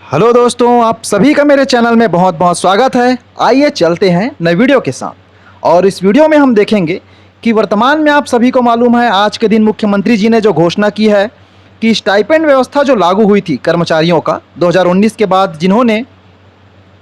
Hello दोस्तों, आप सभी का मेरे चैनल में बहुत बहुत स्वागत है। आइए चलते हैं नए वीडियो के साथ। और इस वीडियो में हम देखेंगे कि वर्तमान में आप सभी को मालूम है आज के दिन मुख्यमंत्री जी ने जो घोषणा की है कि स्टाइपेंड व्यवस्था जो लागू हुई थी कर्मचारियों का 2019 के बाद जिन्होंने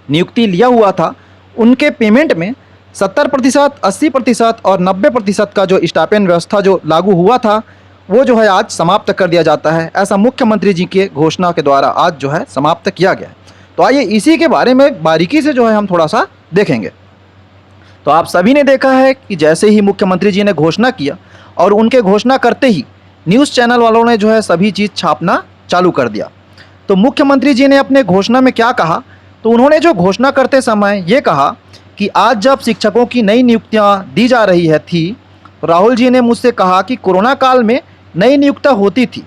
नियुक्ति लिया हुआ था, उनके पेमेंट में 70%, 80% और 90% का जो स्टाइपेंड व्यवस्था जो लागू हुआ था वो जो है आज समाप्त कर दिया जाता है। ऐसा मुख्यमंत्री जी के घोषणा के द्वारा आज जो है समाप्त किया गया है। तो आइए इसी के बारे में बारीकी से जो है हम थोड़ा सा देखेंगे। तो आप सभी ने देखा है कि जैसे ही मुख्यमंत्री जी ने घोषणा किया और उनके घोषणा करते ही न्यूज़ चैनल वालों ने जो है सभी चीज़ छापना चालू कर दिया। तो मुख्यमंत्री जी ने अपने घोषणा में क्या कहा, तो उन्होंने जो घोषणा करते समय ये कहा कि आज जब शिक्षकों की नई नियुक्तियाँ दी जा रही है थी, राहुल जी ने मुझसे कहा कि कोरोना काल में नई नियुक्तियाँ होती थी,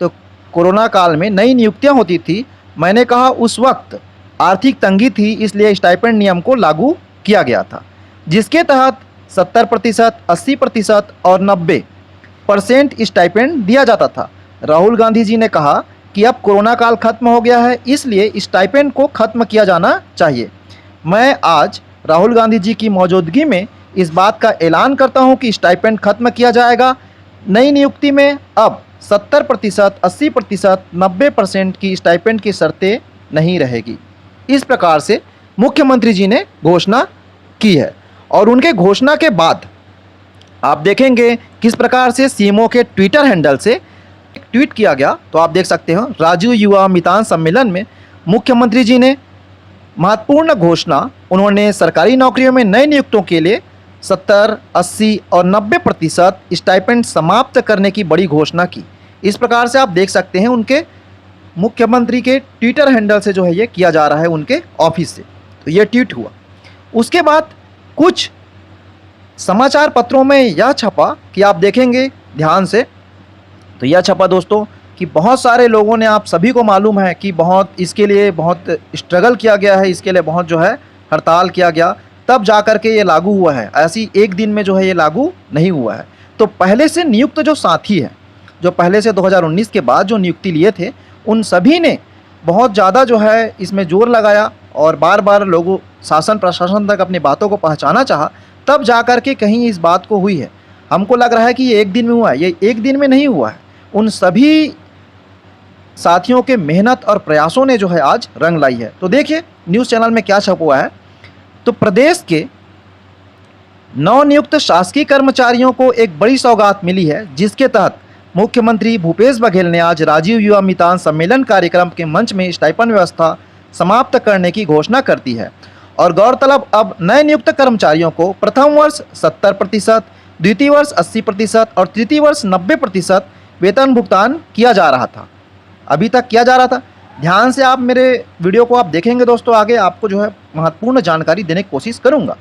तो कोरोना काल में नई नियुक्तियाँ होती थी। मैंने कहा उस वक्त आर्थिक तंगी थी, इसलिए स्टाइपेंड नियम को लागू किया गया था, जिसके तहत 70%, 80% और 90% स्टाइपेंड दिया जाता था। राहुल गांधी जी ने कहा कि अब कोरोना काल खत्म हो गया है, इसलिए स्टाइपेंड को खत्म किया जाना चाहिए। मैं आज राहुल गांधी जी की मौजूदगी में इस बात का ऐलान करता हूं कि स्टाइपेंड खत्म किया जाएगा। नई नियुक्ति में अब 70%, 80%, 90% की स्टाइपेंड की शर्तें नहीं रहेगी। इस प्रकार से मुख्यमंत्री जी ने घोषणा की है। और उनके घोषणा के बाद आप देखेंगे किस प्रकार से सीएमओ के ट्विटर हैंडल से एक ट्वीट किया गया। तो आप देख सकते हो, राजीव युवा मितान सम्मेलन में मुख्यमंत्री जी ने महत्वपूर्ण घोषणा, उन्होंने सरकारी नौकरियों में नए नियुक्तों के लिए 70, 80 और 90% स्टाइपेंड समाप्त करने की बड़ी घोषणा की। इस प्रकार से आप देख सकते हैं उनके मुख्यमंत्री के ट्विटर हैंडल से जो है ये किया जा रहा है उनके ऑफिस से। तो ये ट्वीट हुआ। उसके बाद कुछ समाचार पत्रों में यह छपा कि आप देखेंगे ध्यान से, तो यह छपा दोस्तों कि बहुत सारे लोगों ने, आप सभी को मालूम है कि बहुत इसके लिए बहुत स्ट्रगल किया गया है, इसके लिए बहुत जो है हड़ताल किया गया, तब जा कर के ये लागू हुआ है। ऐसी एक दिन में जो है ये लागू नहीं हुआ है। तो पहले से नियुक्त जो साथी हैं, जो पहले से 2019 के बाद जो नियुक्ति लिए थे, उन सभी ने बहुत ज़्यादा जो है इसमें जोर लगाया और बार बार लोगों, शासन प्रशासन तक अपनी बातों को पहुँचाना चाहा, तब जा कर के कहीं इस बात को हुई है। हमको लग रहा है कि ये एक दिन में हुआ है, ये एक दिन में नहीं हुआ है। उन सभी साथियों के मेहनत और प्रयासों ने जो है आज रंग लाई है। तो देखिए न्यूज़ चैनल में क्या छपा हुआ है। तो प्रदेश के नवनियुक्त शासकीय कर्मचारियों को एक बड़ी सौगात मिली है, जिसके तहत मुख्यमंत्री भूपेश बघेल ने आज राजीव युवा मितान सम्मेलन कार्यक्रम के मंच में स्टाइपेंड व्यवस्था समाप्त करने की घोषणा कर दी है। और गौरतलब, अब नए नियुक्त कर्मचारियों को प्रथम वर्ष 70%, द्वितीय वर्ष 80% और तृतीय वर्ष 90% वेतन भुगतान किया जा रहा था, अभी तक किया जा रहा था। ध्यान से आप मेरे वीडियो को आप देखेंगे दोस्तों, आगे आपको जो है महत्वपूर्ण जानकारी देने की कोशिश करूंगा।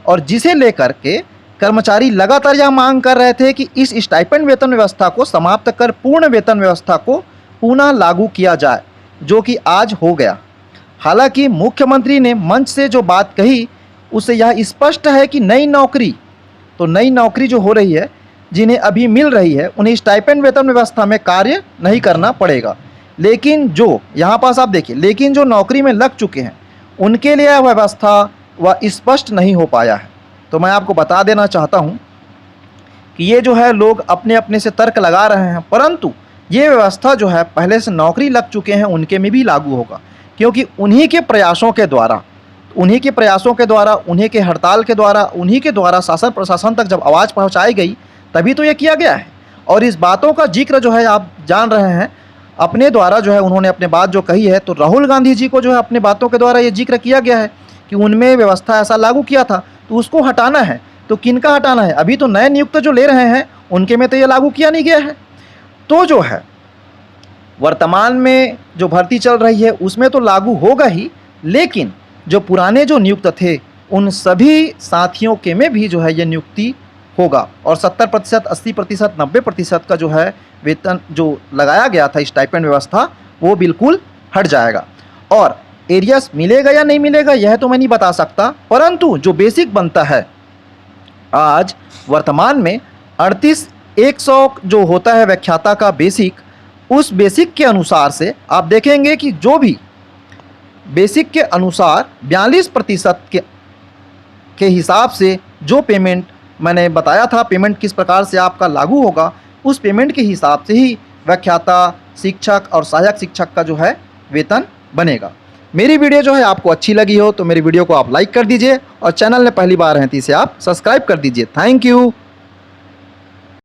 और जिसे लेकर के कर्मचारी लगातार यह मांग कर रहे थे कि इस स्टाइपेंड वेतन व्यवस्था को समाप्त कर पूर्ण वेतन व्यवस्था को पुनः लागू किया जाए, जो कि आज हो गया। हालांकि मुख्यमंत्री ने मंच से जो बात कही उससे यह स्पष्ट है कि नई नौकरी जो हो रही है, जिन्हें अभी मिल रही है, उन्हें स्टाइपेंड वेतन व्यवस्था में कार्य नहीं करना पड़ेगा। लेकिन जो यहाँ पास आप देखिए, लेकिन जो नौकरी में लग चुके हैं उनके लिए यह व्यवस्था वह स्पष्ट नहीं हो पाया है। तो मैं आपको बता देना चाहता हूँ कि ये जो है लोग अपने अपने से तर्क लगा रहे हैं, परंतु ये व्यवस्था जो है पहले से नौकरी लग चुके हैं उनके में भी लागू होगा, क्योंकि उन्हीं के प्रयासों के द्वारा, उन्हीं के हड़ताल के द्वारा, उन्हीं के द्वारा शासन प्रशासन तक जब आवाज़ पहुँचाई गई तभी तो ये किया गया है। और इस बातों का जिक्र जो है आप जान रहे हैं, अपने द्वारा जो है उन्होंने अपने बात जो कही है, तो राहुल गांधी जी को जो है अपने बातों के द्वारा ये जिक्र किया गया है कि उनमें व्यवस्था ऐसा लागू किया था, तो उसको हटाना है। तो किनका हटाना है? अभी तो नए नियुक्त जो ले रहे हैं उनके में तो ये लागू किया नहीं गया है। तो जो है वर्तमान में जो भर्ती चल रही है उसमें तो लागू होगा ही, लेकिन जो पुराने जो नियुक्त थे उन सभी साथियों के में भी जो है ये नियुक्ति होगा। और 70%, 80%, 90% का जो है वेतन जो लगाया गया था स्टाइपेंड व्यवस्था, वो बिल्कुल हट जाएगा। और एरियस मिलेगा या नहीं मिलेगा यह तो मैं नहीं बता सकता, परंतु जो बेसिक बनता है आज वर्तमान में 38,100 जो होता है व्याख्याता का बेसिक, उस बेसिक के अनुसार से आप देखेंगे कि जो भी बेसिक के अनुसार 42% के हिसाब से जो पेमेंट मैंने बताया था, पेमेंट किस प्रकार से आपका लागू होगा, उस पेमेंट के हिसाब से ही व्याख्याता, शिक्षक और सहायक शिक्षक का जो है वेतन बनेगा। मेरी वीडियो जो है आपको अच्छी लगी हो तो मेरी वीडियो को आप लाइक कर दीजिए और चैनल में पहली बार हैं तो इसे आप सब्सक्राइब कर दीजिए। Thank you.